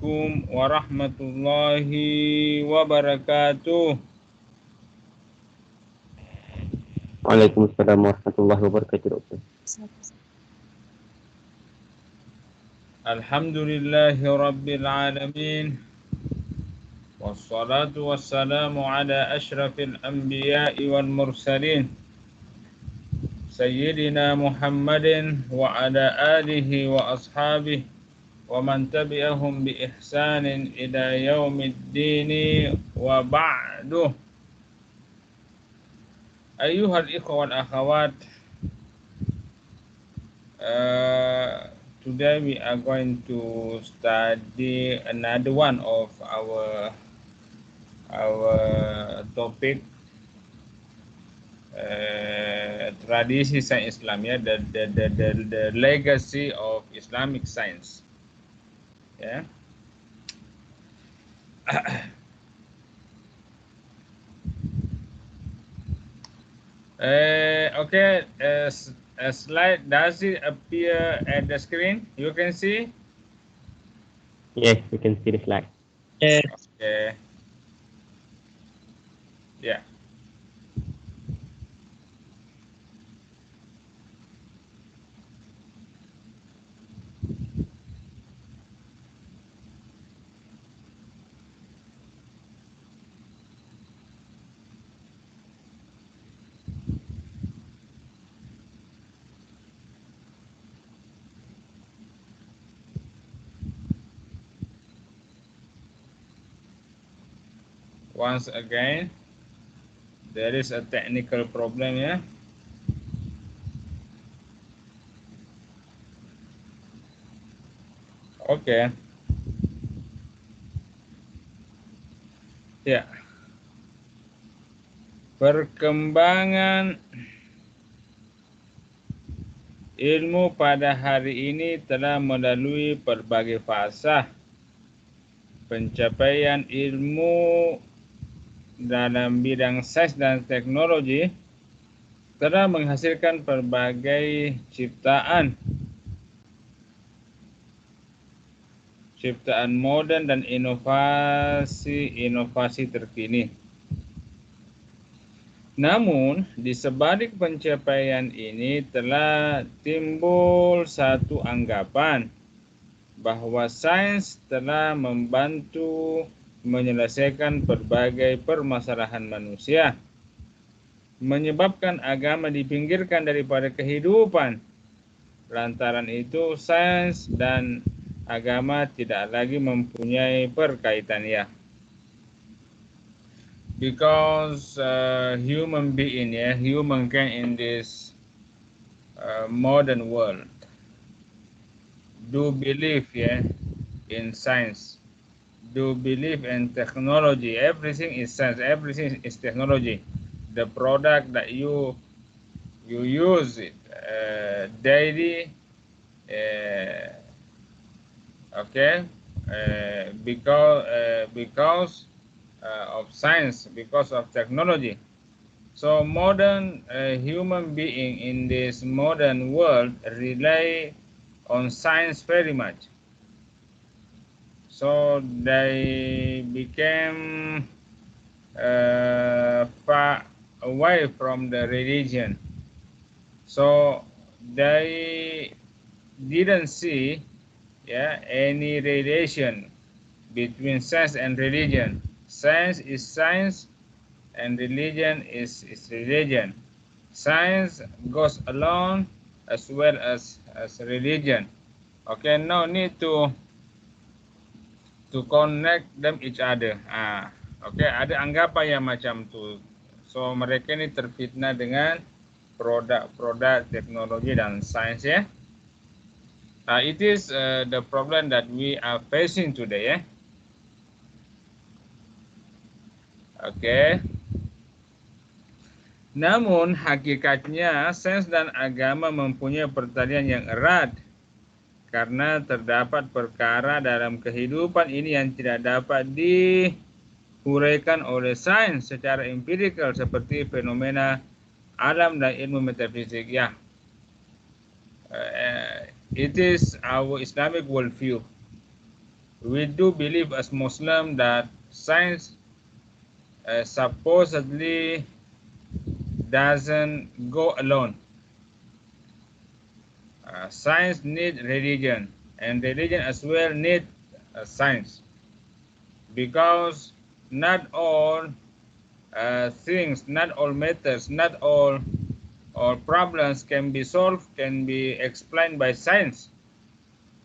Assalamualaikum warahmatullahi wabarakatuh. Waalaikumsalam warahmatullahi wabarakatuh, Dokter. Alhamdulillahi rabbil alamin. Wassalatu wassalamu ala asyrafil anbiya'i wal mursalin. Sayyidina Muhammadin wa ala alihi wa ashabihi wa man tabi'ahum bi ihsanin ila yaumiddin wa ba'du. Ayyuhal ikhwa wal akhawat, today we are going to study another one of our topic, tradisi sains Islam, ya, the legacy of Islamic science, ya. Okay, a slide, does it appear at the screen? You can see? Yes, we can see the slide. Yes. Okay. Yeah. Once again, there is a technical problem, ya. Oke. Ya. Perkembangan ilmu pada hari ini telah melalui berbagai fasa. Pencapaian ilmu dalam bidang sains dan teknologi telah menghasilkan berbagai ciptaan modern dan inovasi terkini. Namun, di sebalik pencapaian ini telah timbul satu anggapan bahwa sains telah membantu menyelesaikan berbagai permasalahan manusia, menyebabkan agama dipinggirkan daripada kehidupan. Lantaran itu, sains dan agama tidak lagi mempunyai perkaitan, ya. Because human can in this modern world do believe, in science, do believe in technology. Everything is science, everything is technology. The product that you use it daily, okay, because of science, because of technology. So modern human being in this modern world rely on science very much. So they became far away from the religion. So they didn't see, any relation between science and religion. Science is science and religion is religion. Science goes along as well as religion. Okay, no need to connect them each other. Okay, ada anggapan yang macam tu. So mereka ini terfitnah dengan produk-produk teknologi dan sains, ya. It is the problem that we are facing today, ya. Oke. Namun hakikatnya sains dan agama mempunyai pertalian yang erat karena terdapat perkara dalam kehidupan ini yang tidak dapat dihuraikan oleh sains secara empirikal seperti fenomena alam dan ilmu metafisik, ya. It is our Islamic worldview. we do believe as Muslim that science supposedly doesn't go alone. Science needs religion, and religion as well needs science, because not all things, not all matters, not all problems can be solved, can be explained by science.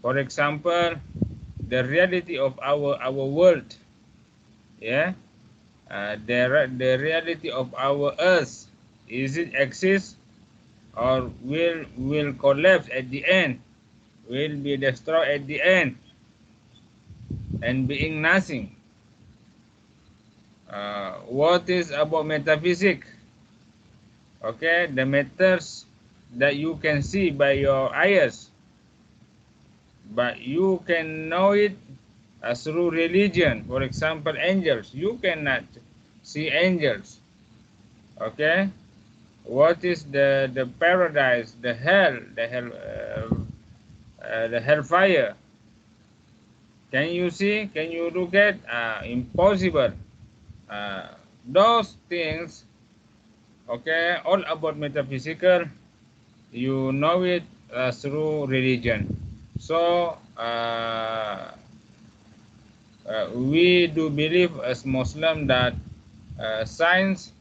For example, the reality of our world, yeah, the reality of our earth, is it exist or will collapse at the end, will be destroyed at the end and being nothing. What is about metaphysics? Okay, the matters that you can see by your eyes, but you can know it through religion. For example, angels, you cannot see angels. Okay, what is the paradise, the hellfire? Can you see? Can you look at? Impossible. Those things, okay, all about metaphysical, you know it through religion. So we do believe as Muslim that science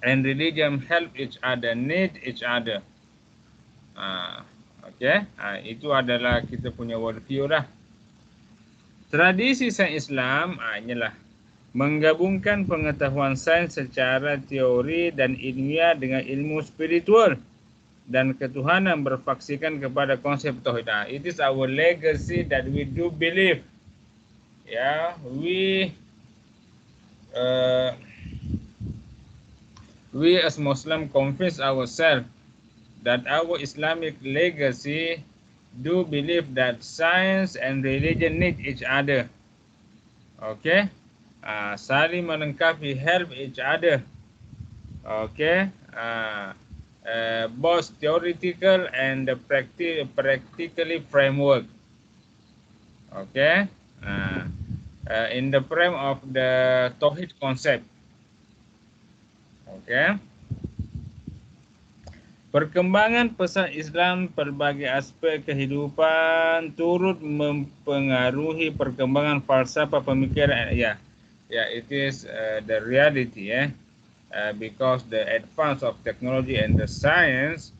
and religion help each other, need each other. Okay, itu adalah kita punya worldview lah. Tradisi sains Islam inilah menggabungkan pengetahuan sains secara teori dan ilmiah dengan ilmu spiritual dan ketuhanan berfaksikan kepada konsep tauhid. It is our legacy that we do believe. Yeah, we as Muslim convince ourselves that our Islamic legacy do believe that science and religion need each other. Okay, saling melengkapi, help each other. Okay, both theoretical and the practically framework. Okay, in the frame of the Tauhid concept. Okay. Perkembangan pesan Islam berbagai aspek kehidupan turut mempengaruhi perkembangan falsafah pemikiran. It is the reality, because the advance of technology and the science,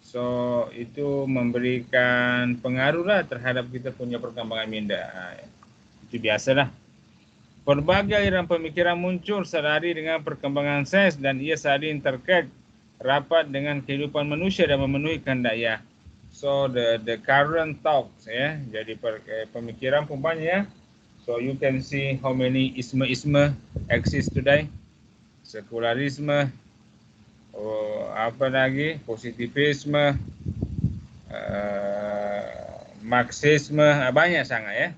so itu memberikan pengaruh lah terhadap kita punya perkembangan minda. Itu biasalah. Berbagai aliran pemikiran muncul seiring dengan perkembangan sains dan ia saling terkait rapat dengan kehidupan manusia dan memenuhi kehendak. So the current talks, jadi pemikiran pumpanya, so you can see how many isme exist today. Sekularisme, apa lagi, positivisme, marxisme, banyak sangat.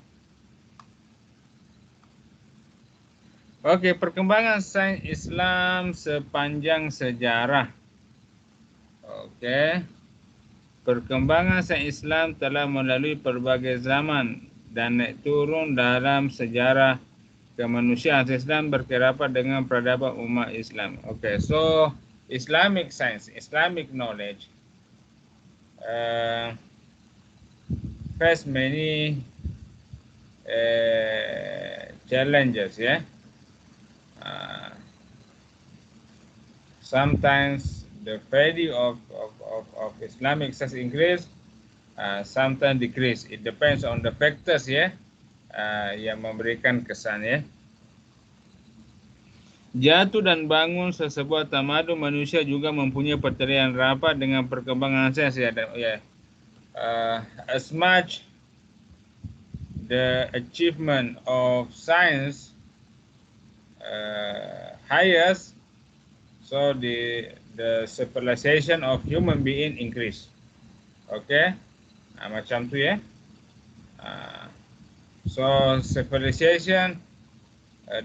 Oke, perkembangan sains Islam sepanjang sejarah. Oke, perkembangan sains Islam telah melalui berbagai zaman dan naik turun dalam sejarah kemanusiaan. Islam berkerabat dengan peradaban umat Islam. Okay, so Islamic science, Islamic knowledge face many challenges. Sometimes the value of Islamic science increase, sometimes decrease. It depends on the factors, yang memberikan kesan. Jatuh dan bangun sesebuah tamadun manusia juga mempunyai perterian rapat dengan perkembangan sains. As much the achievement of science highest, so the civilization of human being increase. Okay, macam tu so civilization,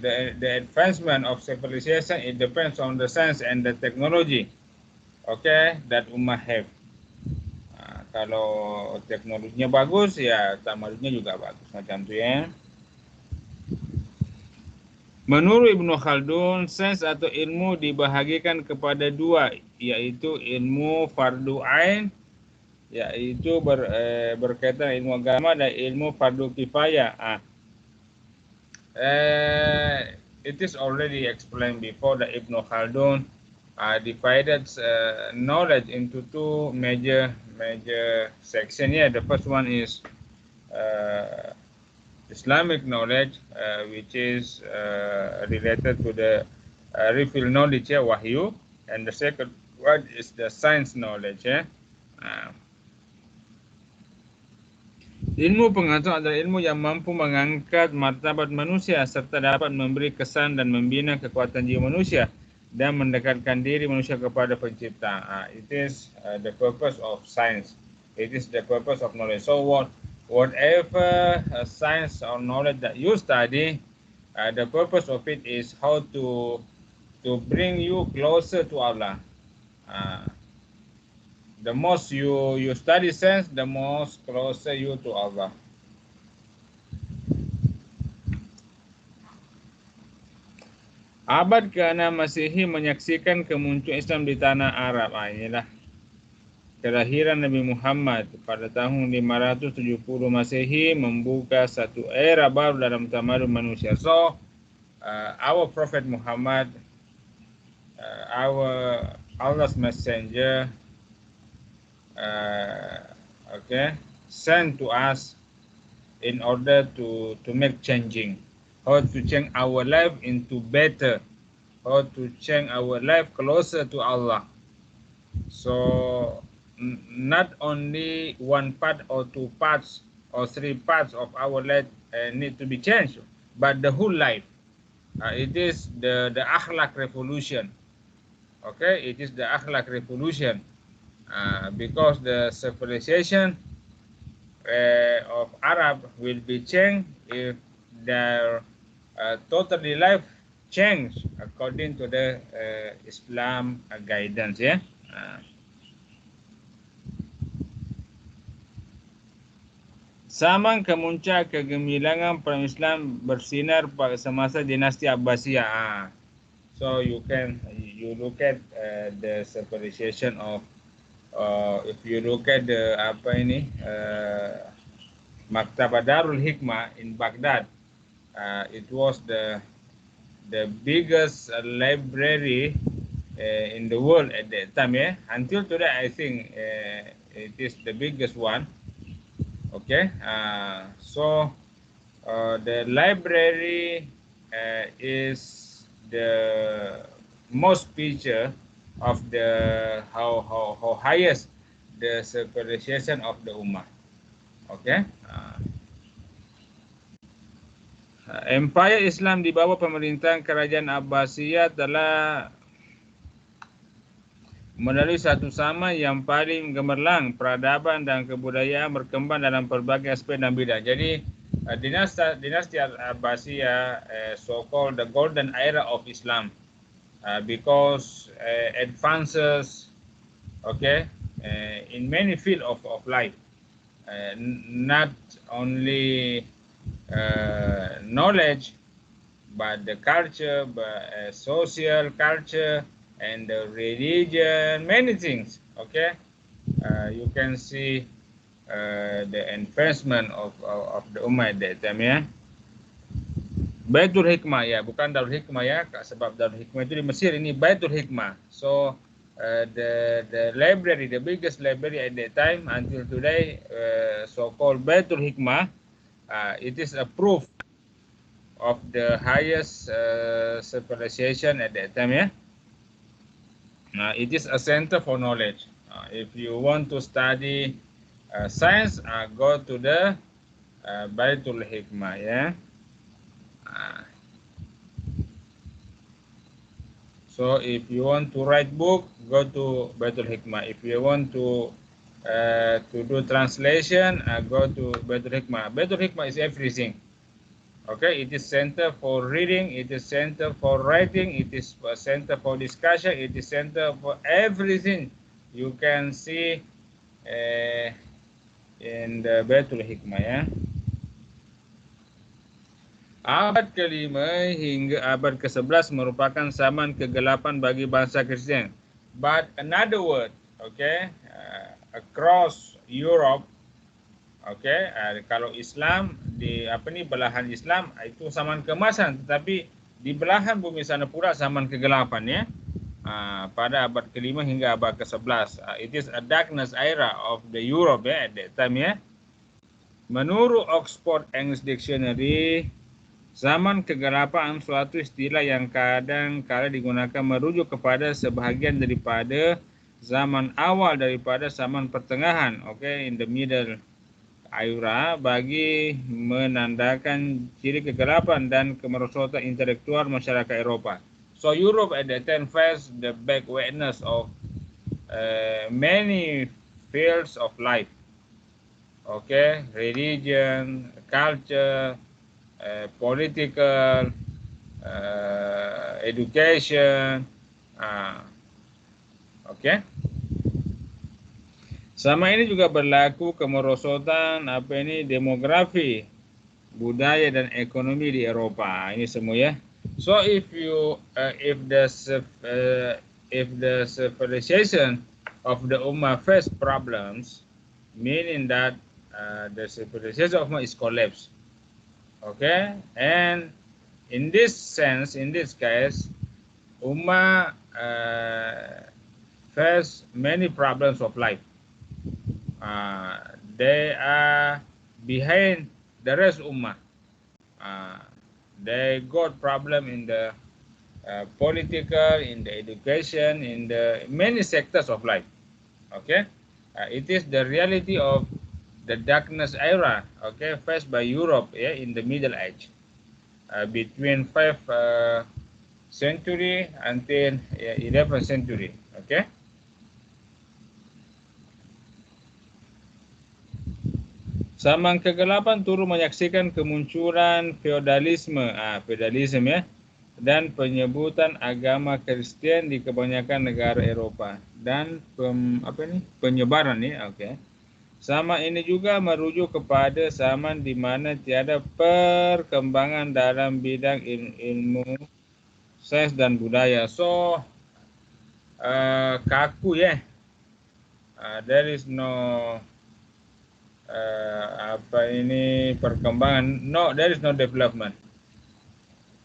the advancement of civilization, it depends on the science and the technology, okay, that ummah have. kalau teknologinya bagus, ya tamadunnya juga bagus. Macam tu ya. Menurut Ibnu Khaldun, sains atau ilmu dibahagikan kepada dua, yaitu ilmu fardu ain, yaitu berkaitan ilmu agama, dan ilmu fardu kifayah. It is already explained before that Ibnu Khaldun divided knowledge into two major sections. Yeah, the first one is Islamic knowledge, which is related to the revealed knowledge, ya, wahyu, and the second one is the science knowledge, ya. Ilmu pengetahuan adalah ilmu yang mampu mengangkat martabat manusia serta dapat memberi kesan dan membina kekuatan jiwa manusia dan mendekatkan diri manusia kepada pencipta. It is the purpose of science. It is the purpose of knowledge. So whatever science or knowledge that you study, the purpose of it is how to bring you closer to Allah. The most you study science, the most closer you to Allah. Abad ke-6 Masehi menyaksikan kemunculan Islam di tanah Arab. Inilah kelahiran Nabi Muhammad pada tahun 570 Masehi membuka satu era baru dalam tamadun manusia. So, our Prophet Muhammad, our Allah's messenger, sent to us in order to make changing, how to change our life into better, how to change our life closer to Allah. So not only one part or two parts or three parts of our life need to be changed, but the whole life. It is the akhlak revolution. Okay, it is the akhlak revolution. Because the civilization of Arab will be changed if their totally life change according to the Islam guidance, ya. Zaman kemuncak kegemilangan perang Islam bersinar pada semasa dinasti Abbasiyah. So you look at the civilization of if you look at the Maktabah Darul Hikmah in Baghdad, it was the biggest library in the world at that time. Yeah, until today I think it is the biggest one. Okay, so the library is the most feature of the how highest the civilization of the ummah. Okay. Empire Islam di bawah pemerintahan kerajaan Abbasiyah telah melalui satu zaman yang paling gemerlang. Peradaban dan kebudayaan berkembang dalam pelbagai aspek dan bidang. Jadi dinasti Abbasiyah so-called the golden era of Islam. Because advances, in many fields of life, not only knowledge, but the culture, but social culture, and the religion, many things. Okay, you can see the advancement of the ummah at that time, ya. Baitul Hikmah, ya, bukan Darul Hikmah, ya, sebab Darul Hikmah itu di Mesir, ini Baitul Hikmah. So the library, the biggest library at that time until today, so-called Baitul Hikmah, it is a proof of the highest civilization at that time, ya. It is a center for knowledge. If you want to study science, go to the Baitul Hikmah, ya. So if you want to write book, go to Baitul Hikmah. If you want to do translation, go to Baitul Hikmah. Baitul Hikmah is everything. Okay, it is center for reading, it is center for writing, it is a center for discussion, it is center for everything. You can see in the Baitul Hikmah, ya. Abad ke-5 hingga abad ke-11 merupakan zaman kegelapan bagi bangsa Kristian. But another word, okay, across Europe, okay, kalau Islam di belahan Islam itu zaman keemasan, tetapi di belahan bumi sana pula zaman kegelapan, ya. Pada abad ke-5 hingga abad ke-11, it is a darkness era of the Europe, ya, at that time, ya. Menurut Oxford English Dictionary, zaman kegelapan suatu istilah yang kadang-kala digunakan merujuk kepada sebahagian daripada zaman awal daripada zaman pertengahan, okay, in the middle era, bagi menandakan ciri kegelapan dan kemerosotan intelektual masyarakat Eropah. So Europe at that time faced the backwardness of many fields of life, okay, religion, culture, political, education, okay. Sama ini juga berlaku kemerosotan demografi, budaya dan ekonomi di Eropa. Ini semua, ya. So if the civilization of the Ummah face problems, meaning that the civilization of Ummah is collapsed. Okay, and in this sense, in this case, Ummah face many problems of life. They are behind the rest Ummah. They got problem in the political, in the education, in the many sectors of life. Okay, it is the reality of the darkness era, okay, faced by Europe, yeah, in the Middle Age, between 5th century until 11th century. Okay. Zaman kegelapan turut menyaksikan kemunculan feodalisme, ya, dan penyebutan agama Kristen di kebanyakan negara Eropa dan penyebaran, ya, okay. Sama ini juga merujuk kepada zaman di mana tiada perkembangan dalam bidang ilmu sains dan budaya. So kaku, ya. There is no perkembangan. No, there is no development.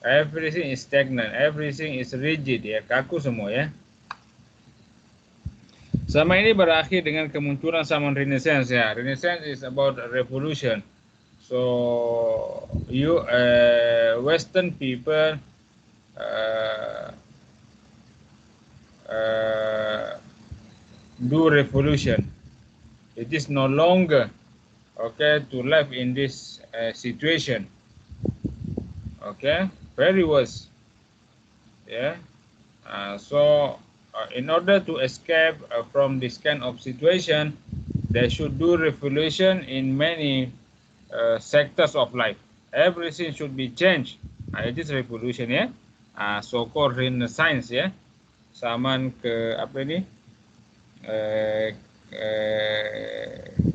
Everything is stagnant. Everything is rigid, ya, kaku semua, ya. Sama ini berakhir dengan kemunculan zaman Renaissance, ya. Renaissance is about revolution. So Western people do revolution. It is no longer okay to live in this situation, okay, very worse, yeah. So in order to escape from this kind of situation, they should do revolution in many sectors of life. Everything should be changed. It is revolution, ya. So-called Renaissance, ya. Zaman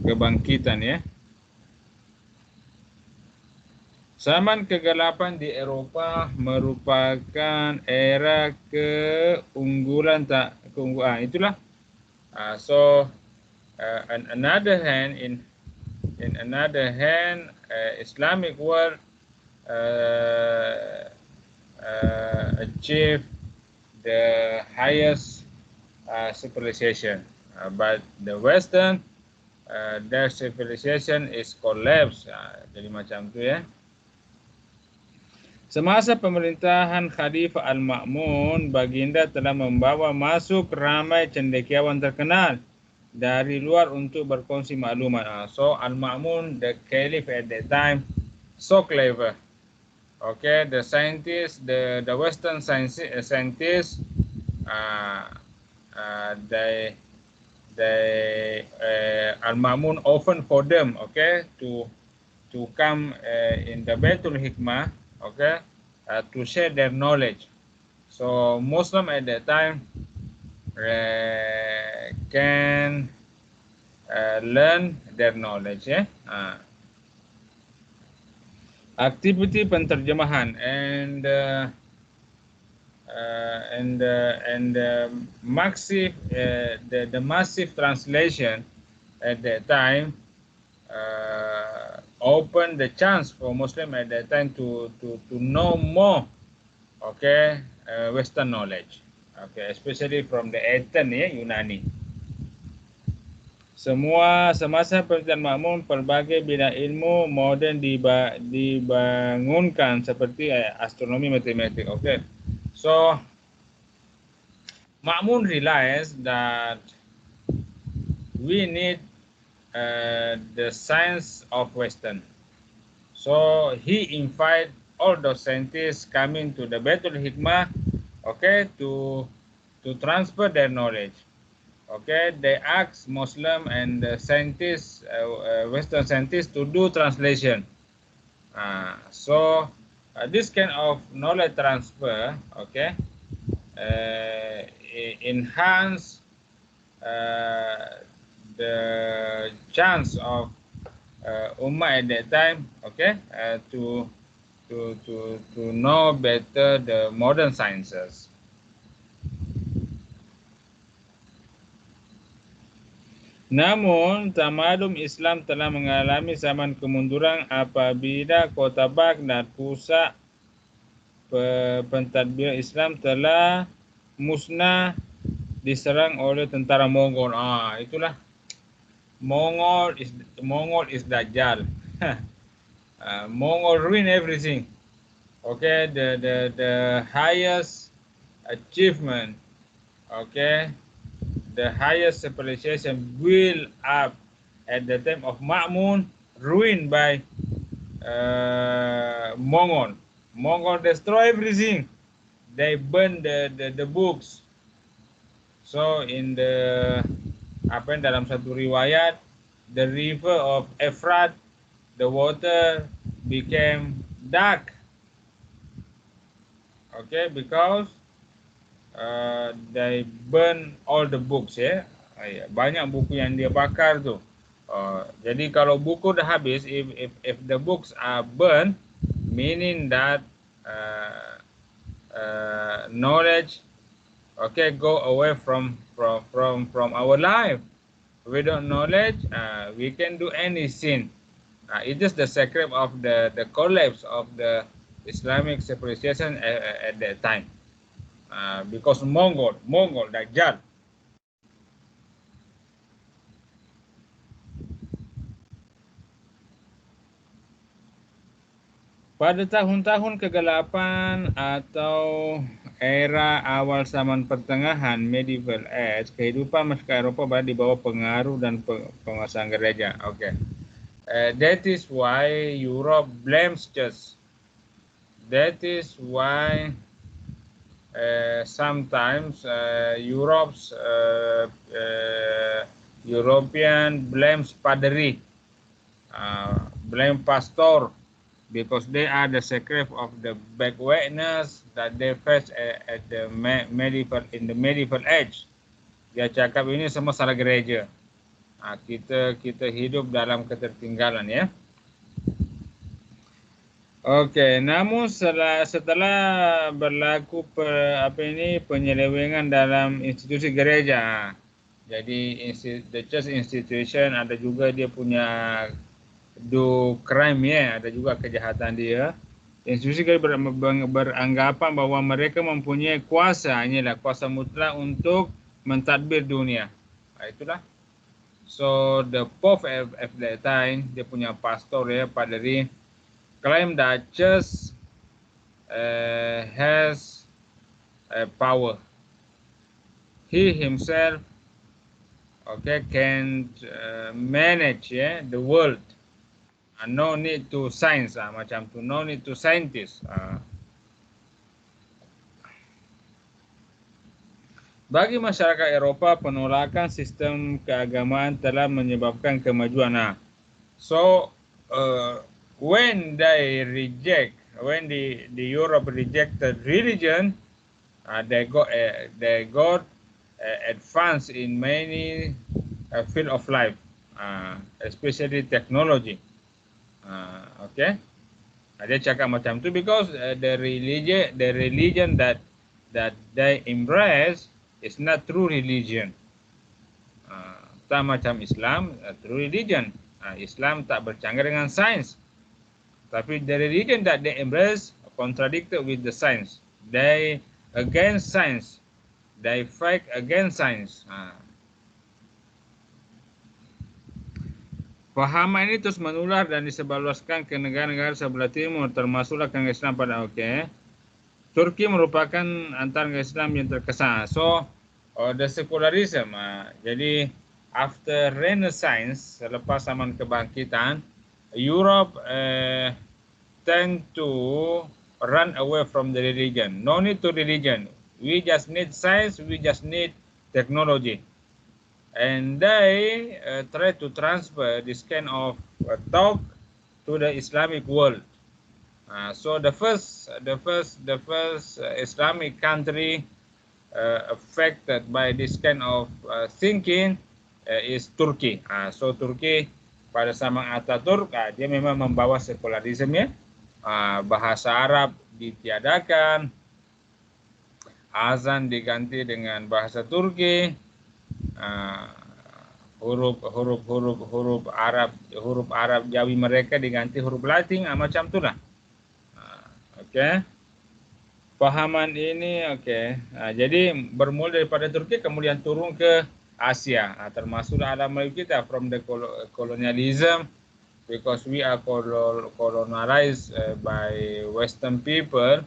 kebangkitan, ya. Zaman kegelapan di Eropa merupakan era keunggulan itulah. So on another hand, in another hand, Islamic world achieve the highest civilization, but the Western their civilization is collapsed. Jadi macam tu, ya. Semasa pemerintahan Khalifah Al-Ma'mun, baginda telah membawa masuk ramai cendekiawan terkenal dari luar untuk berkongsi maklumat. So Al-Ma'mun, the caliph at that time, so clever. Okay, the scientists, the Western scientists, Al-Ma'mun often for them, okay, to come in the Baitul Hikmah, okay, to share their knowledge. So Muslim at that time can learn their knowledge. Aktiviti penterjemahan and massive the massive translation at that time opened the chance for Muslim at that time to know more, okay, Western knowledge, okay, especially from the Athens, Yunani. Semasa Perjanjian Makmur, pelbagai bidang ilmu moden dibangunkan seperti astronomi, matematik. Okay, so Makmur realized that we need the science of Western. So he invited all those scientists coming to the Baitul Hikmah, okay, to transfer their knowledge. Okay, they asked Muslim and scientists, Western scientists, to do translation. So this kind of knowledge transfer, okay, enhance the chance of Ummah at that time, okay, to know better the modern sciences. Namun, tamadun Islam telah mengalami zaman kemunduran apabila kota Baghdad, pusat pentadbiran Islam, telah musnah diserang oleh tentara Mongol. Itulah Mongol is Dajjal. Mongol ruin everything. Okay, the highest achievement, okay, the highest civilization built up at the time of Ma'mun, ruined by Mongol. Mongol destroy everything. They burn the books. So in the dalam satu riwayat, the river of Efrat, the water became dark. Okay, because they burn all the books, ya. Banyak buku yang dia bakar tu. Jadi kalau buku dah habis, if the books are burned, meaning that knowledge, okay, go away from our life. Without knowledge, we can do any sin. It is the secret of the collapse of the Islamic civilization at that time. Because Mongol, Dajjal. Pada tahun-tahun kegelapan atau era awal zaman pertengahan, medieval age, kehidupan masyarakat Eropah berada di bawah pengaruh dan penguasaan gereja. Okay. That is why Europe blames church. That is why sometimes European blames padri, blame pastor, because they are the secret of the backwardness that they face at the medieval age. Dia cakap ini semua salah gereja. Kita hidup dalam ketertinggalan, ya. Okey, namun setelah berlaku penyelewengan dalam institusi gereja, jadi the church institution ada juga dia punya do crime, ya, ada juga kejahatan dia. Institusi gereja beranggapan bahwa mereka mempunyai kuasa, inilah kuasa mutlak untuk mentadbir dunia. Itulah. So the Pope at that time, dia punya pastor, ya, padri, claim that church has power. He himself, okay, can manage, yeah, the world. No need to science, macam tu, no need to scientists. Bagi masyarakat Eropah, penolakan sistem keagamaan telah menyebabkan kemajuan. So when the Europe rejected religion, they got advanced in many field of life. especially technology. Okay, dia cakap macam tu because the religion that they embrace is not true religion. Tak macam Islam, true religion. Islam tak bercanggah dengan sains. Tapi the religion that they embrace contradicted with the science. They against science. They fight against science. Fahaman ini terus menular dan disebarluaskan ke negara-negara sebelah timur, termasuklah ke Islam pada Turki merupakan antara negara Islam yang terkesan. So, the secularism. Jadi, after Renaissance, selepas zaman kebangkitan, Europe tend to run away from the religion. No need to religion. We just need science. We just need technology. And they try to transfer this kind of talk to the Islamic world. So the first Islamic country affected by this kind of thinking is Turkey. So Turkey pada zaman Ataturk dia memang membawa sekularisme ya. Bahasa Arab ditiadakan, azan diganti dengan bahasa Turki. Huruf Arab Jawi mereka diganti huruf Latin, macam itulah. Okey. Pahaman ini jadi bermula daripada Turki kemudian turun ke Asia, termasuk alam Melayu kita from the colonialism, because we are colonized by Western people.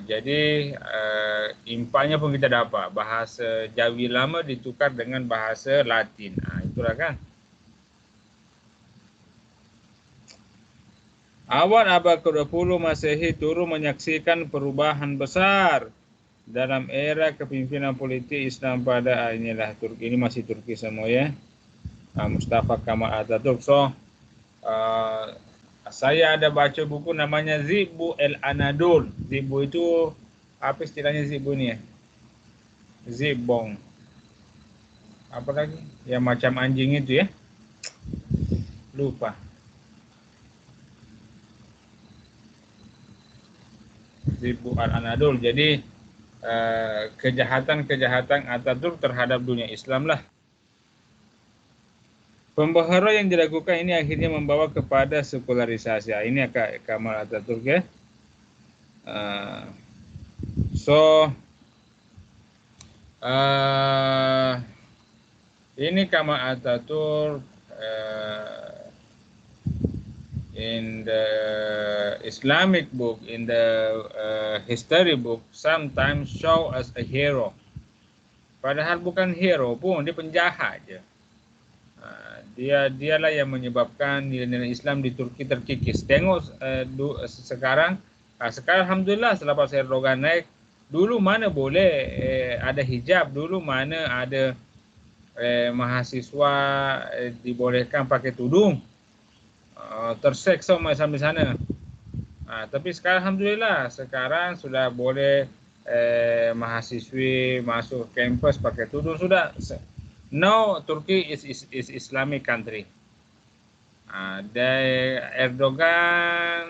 Jadi impaknya pun kita dapat bahasa Jawi lama ditukar dengan bahasa Latin. Itulah kan. Awal abad ke-20 Masehi turut menyaksikan perubahan besar dalam era kepimpinan politik Islam pada inilah Turki. Ini masih Turki semua ya. Mustafa Kemal Atatürk. So saya ada baca buku namanya Zibu El-Anadol. Zibu itu, apa istilahnya Zibu ni ya? Zibong. Apa lagi? Yang macam anjing itu ya? Lupa. Zibu Al-Anadol. Jadi, kejahatan-kejahatan Atatürk terhadap dunia Islam lah. Pembaharuan yang dilakukan ini akhirnya membawa kepada sekularisasi. Ini Kemal Atatürk ya. Ini Kemal Atatürk in the Islamic book, in the history book, sometimes show as a hero. Padahal bukan hero pun, dia penjahat je. Dialah yang menyebabkan nilai-nilai Islam di Turki terkikis. Tengok sekarang alhamdulillah selepas Erdogan naik, dulu mana boleh ada hijab, dulu mana ada mahasiswa dibolehkan pakai tudung, terseksa sampai sana. Tapi sekarang alhamdulillah sekarang sudah boleh mahasiswi masuk kampus pakai tudung sudah. Now Turkey is Islamic country. Erdogan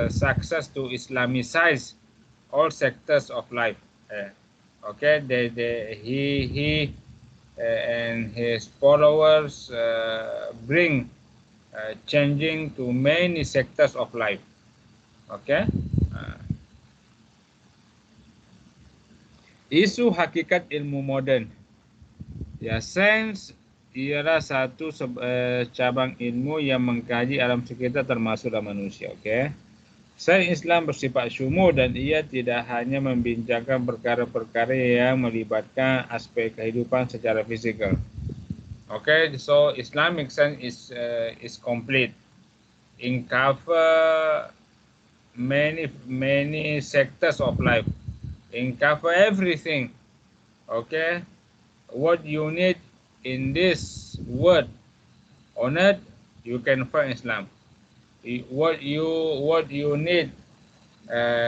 success to Islamicize all sectors of life. Okay, he and his followers bring changing to many sectors of life. Okay. Isu hakikat ilmu moden. Ya, sains ialah satu cabang ilmu yang mengkaji alam sekitar termasuklah manusia. Okay. Sains Islam bersifat syumul dan ia tidak hanya membincangkan perkara-perkara yang melibatkan aspek kehidupan secara fizikal. Okay, so Islamic science is complete. It cover many sectors of life. It cover everything. Okay. What you need in this world on earth, you can find Islam. What you need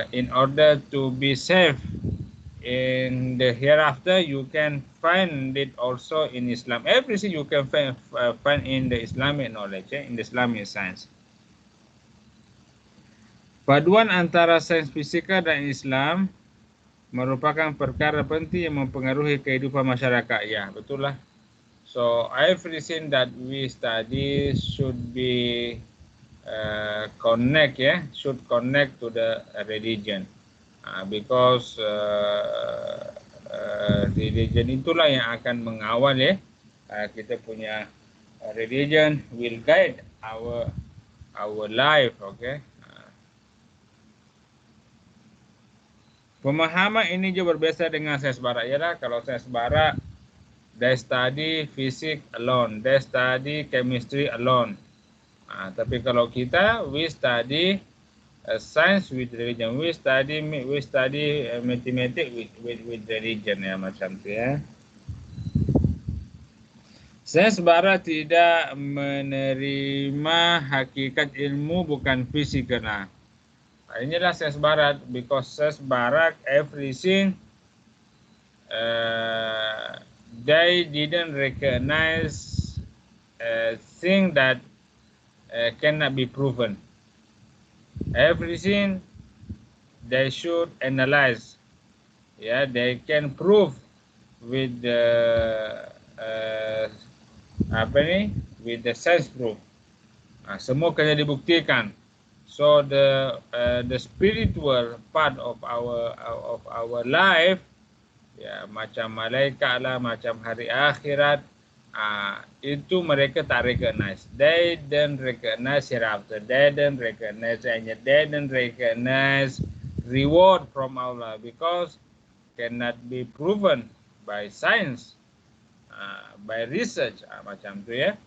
in order to be safe in the hereafter, you can find it also in Islam. Everything you can find in the Islamic knowledge, in the Islamic science. Paduan antara sains fisika dan Islam merupakan perkara penting yang mempengaruhi kehidupan masyarakat. Ya, betul lah. So everything that we study should be should connect to the religion, because religion itulah yang akan mengawal kita punya religion will guide our life, okay. Pemahaman ini juga berbeza dengan sains barat. Ialah kalau sains barat, they study physics alone, they study chemistry alone. Tapi kalau kita, we study science with religion, we study mathematics with religion, ya, macam tu, ya. Sains barat tidak menerima hakikat ilmu bukan fisika. Inilah sains barat, because sains barat everything they didn't recognize thing that cannot be proven. Everything they should analyze. Yeah, they can prove with the with the science proof. Semua kena dibuktikan. So the spiritual part of our life, ya, macam malaikat lah, macam hari akhirat, itu mereka tak recognize. They don't recognize hereafter. They don't recognize angel. They don't recognize reward from Allah because cannot be proven by science, by research, macam tu, ya.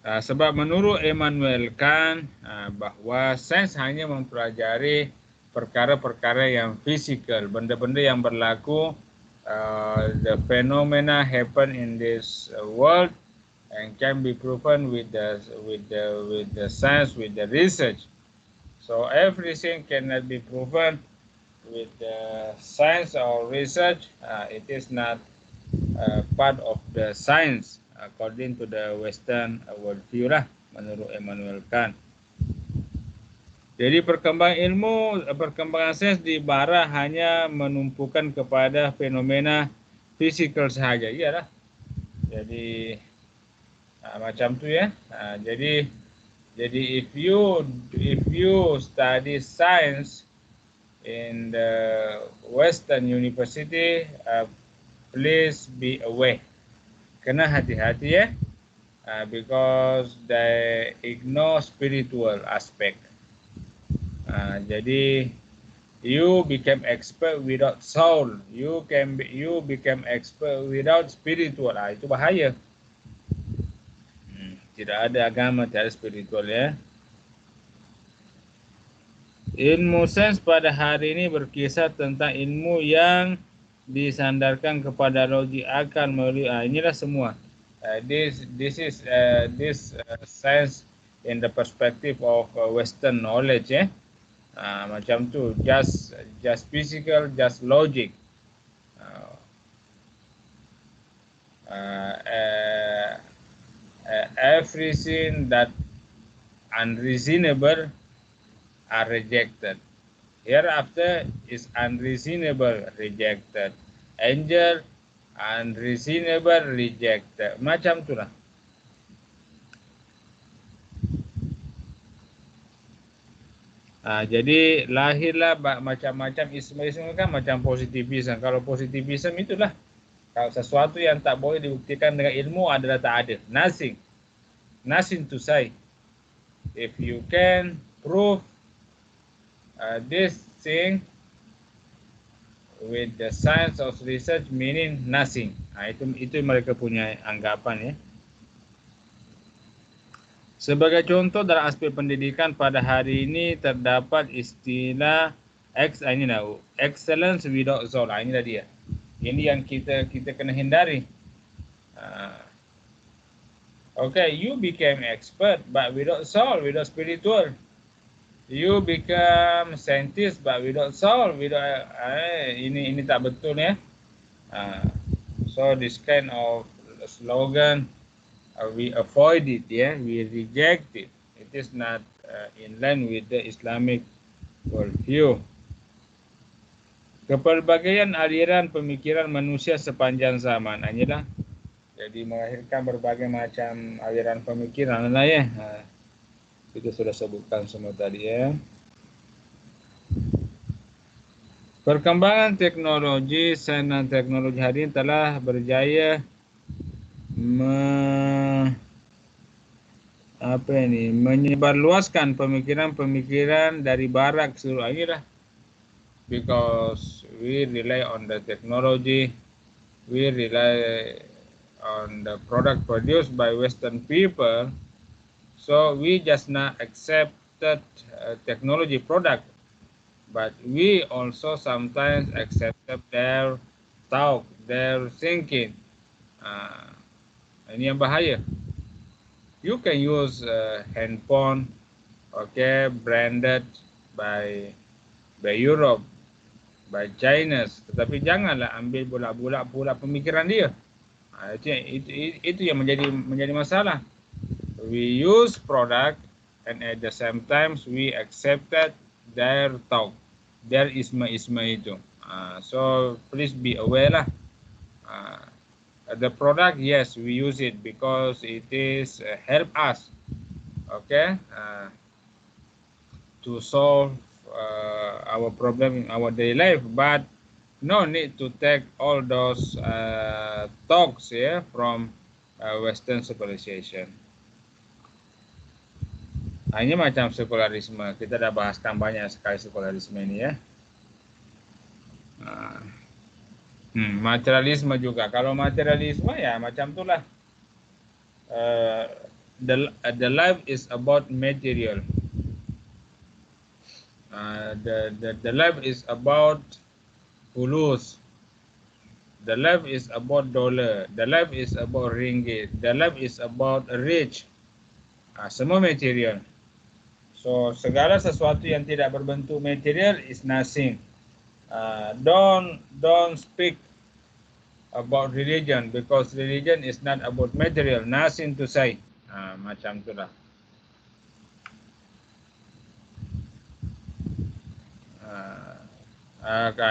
Sebab menurut Immanuel Kant, bahawa sains hanya mempelajari perkara-perkara yang fizikal, benda-benda yang berlaku, the phenomena happen in this world and can be proven with the science, with the research. So everything cannot be proven with the science or research. It is not part of the science according to the Western worldview lah, menurut Immanuel Kant. Jadi perkembangan sains di barat hanya menumpukan kepada fenomena fisikal sahaja. Iyalah. Jadi macam tu, ya. Jadi if you study science in the Western University, please be aware. Kena hati-hati, ya, because they ignore spiritual aspect. Jadi you become expert without soul, you become expert without spiritual. Itu bahaya. Tidak ada agama, tidak ada spiritual, ya. Ilmu sains pada hari ini berkisar tentang ilmu yang disandarkan kepada logik akal melalui inilah semua. This science in the perspective of Western knowledge, ya. Macam tu, just physical, just logic. Everything that unreasonable are rejected. Hereafter is unreasonable, rejected. Angel, unreasonable, rejected. Macam tu lah. Jadi lahirlah macam-macam isme kan, macam positivism. Kalau positivism itulah, kalau sesuatu yang tak boleh dibuktikan dengan ilmu adalah tak ada. Nothing to say. If you can prove this thing with the science of research, meaning nothing. Itu mereka punya anggapan, ya. Sebagai contoh dalam aspek pendidikan pada hari ini terdapat istilah excellence without soul. Inilah dia. Ini yang kita kena hindari. Okay, you became expert, but without soul, without spiritual. You become scientist, but without soul, without ini tak betul ya. So this kind of slogan we avoid it, yeah, we reject it. It is not in line with the Islamic worldview. Kepelbagaian aliran pemikiran manusia sepanjang zaman, inilah. Jadi melahirkan berbagai macam aliran pemikiran lah ya. Itu sudah sebutkan semua tadi ya. Perkembangan teknologi, sains dan teknologi hari ini telah berjaya menyebarluaskan pemikiran-pemikiran dari barat ke seluruh dunia. Because we rely on the technology, we rely on the product produced by Western people, so we just not accepted technology product, but we also sometimes accepted their talk, their thinking. Ini yang bahaya. You can use handphone, okay, branded by Europe, by China, tetapi janganlah ambil bulat-bulat pula pemikiran dia. Itu yang menjadi masalah. We use product and at the same time we accepted their talk, their isma itu. So please be aware lah. The product, yes, we use it because it is help us, okay, to solve our problem in our daily life, but no need to take all those talks from Western civilization. Ini macam sekularisme. Kita dah bahaskan banyak sekali sekularisme ini ya. Materialisme juga. Kalau materialisme ya macam itulah. The life is about material. The life is about fulus. The life is about dollar. The life is about ringgit. The life is about rich. Semua material. So segala sesuatu yang tidak berbentuk material is nothing. Don't speak about religion because religion is not about material. Nothing to say. Macam itulah.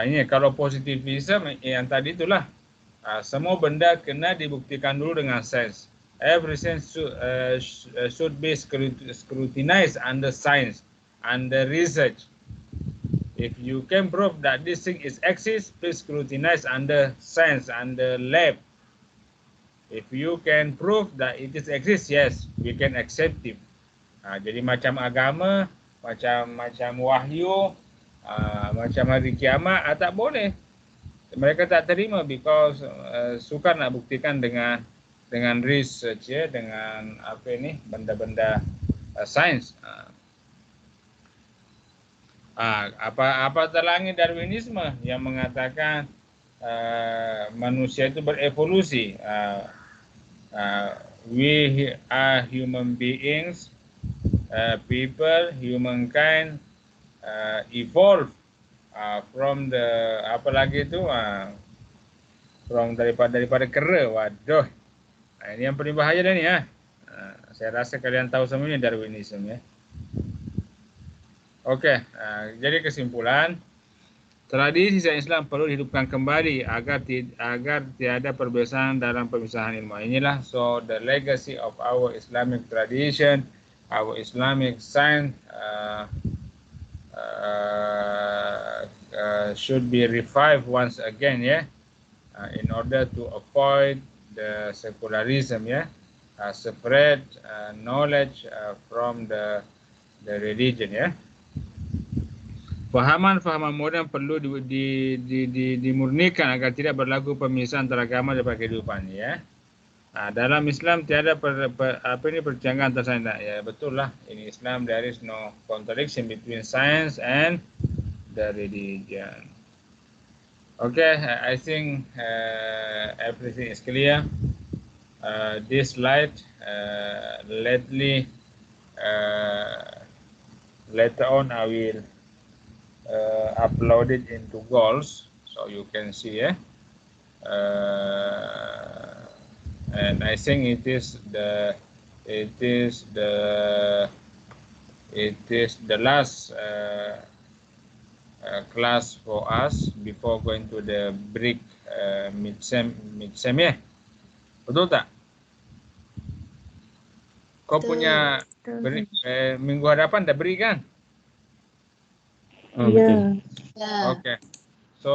Ini kalau positivism yang tadi itulah. Semua benda kena dibuktikan dulu dengan sains. Everything should be scrutinized under science, under research. If you can prove that this thing is exist, please scrutinize under science, under lab. If you can prove that it is exist, yes, we can accept it. Jadi macam agama, macam wahyu, macam hari kiamat, tak boleh. Mereka tak terima because sukar nak buktikan dengan research ya, dengan benda-benda sains. Apa terlangi Darwinisme yang mengatakan manusia itu berevolusi. We are human beings, people, humankind evolve from the from daripada kera. Waduh. Ini yang paling bahaya dah ni ya. Saya rasa kalian tahu semuanya Darwinisme ya. Okey, jadi kesimpulan, tradisi sains Islam perlu dihidupkan kembali agar tiada perbezaan dalam pemisahan ilmu. Inilah so the legacy of our Islamic tradition, our Islamic science should be revived once again ya, in order to avoid the secularism ya, spread knowledge from the religion ya. Fahaman-fahaman moden perlu dimurnikan agar tidak berlaku pemisahan antara agama dan kehidupan ya. Dalam Islam tiada perjanjian antara sains. Ya betul lah. In Islam there is no contradiction between science and the religion. Okay, I think everything is clear. this slide later on I will upload it into goals, so you can see. And I think it is the last class for us before going to the break mid-sem ya. Betul tak? Kau punya break, minggu hadapan dah break kan? Betul. Okay. So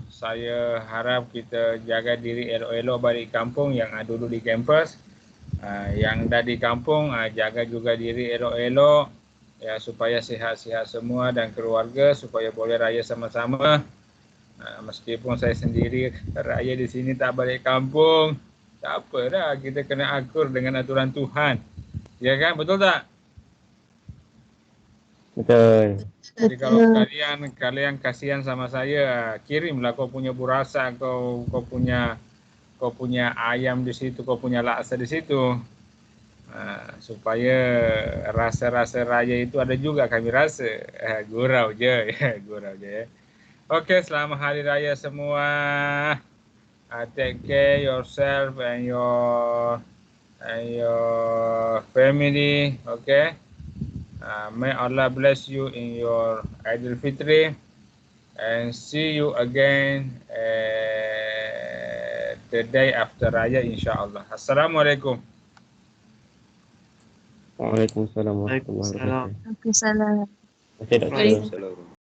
saya harap kita jaga diri elok-elok balik kampung yang dulu di kampus. Yang dah di kampung jaga juga diri elok-elok ya, supaya sihat-sihat semua dan keluarga, supaya boleh raya sama-sama. Meskipun saya sendiri raya di sini tak balik kampung, tak apa dah, kita kena akur dengan aturan Tuhan. Ya kan, betul tak? Betul. Jadi kalau kalian kasihan sama saya, kirimlah kau punya burasa, kau punya ayam di situ, kau punya laksa di situ. Supaya rasa-rasa raya itu ada juga kami rasa. Gurau je ya, gurau je. Okey, selamat hari raya semua. Take care yourself and your family. Okay. May Allah bless you in your Idul Fitri, and see you again the day after Raya, insyaAllah. Assalamualaikum. Waalaikumsalam warahmatullahi wabarakatuh. Waalaikumsalam. Terima kasih, Doktor.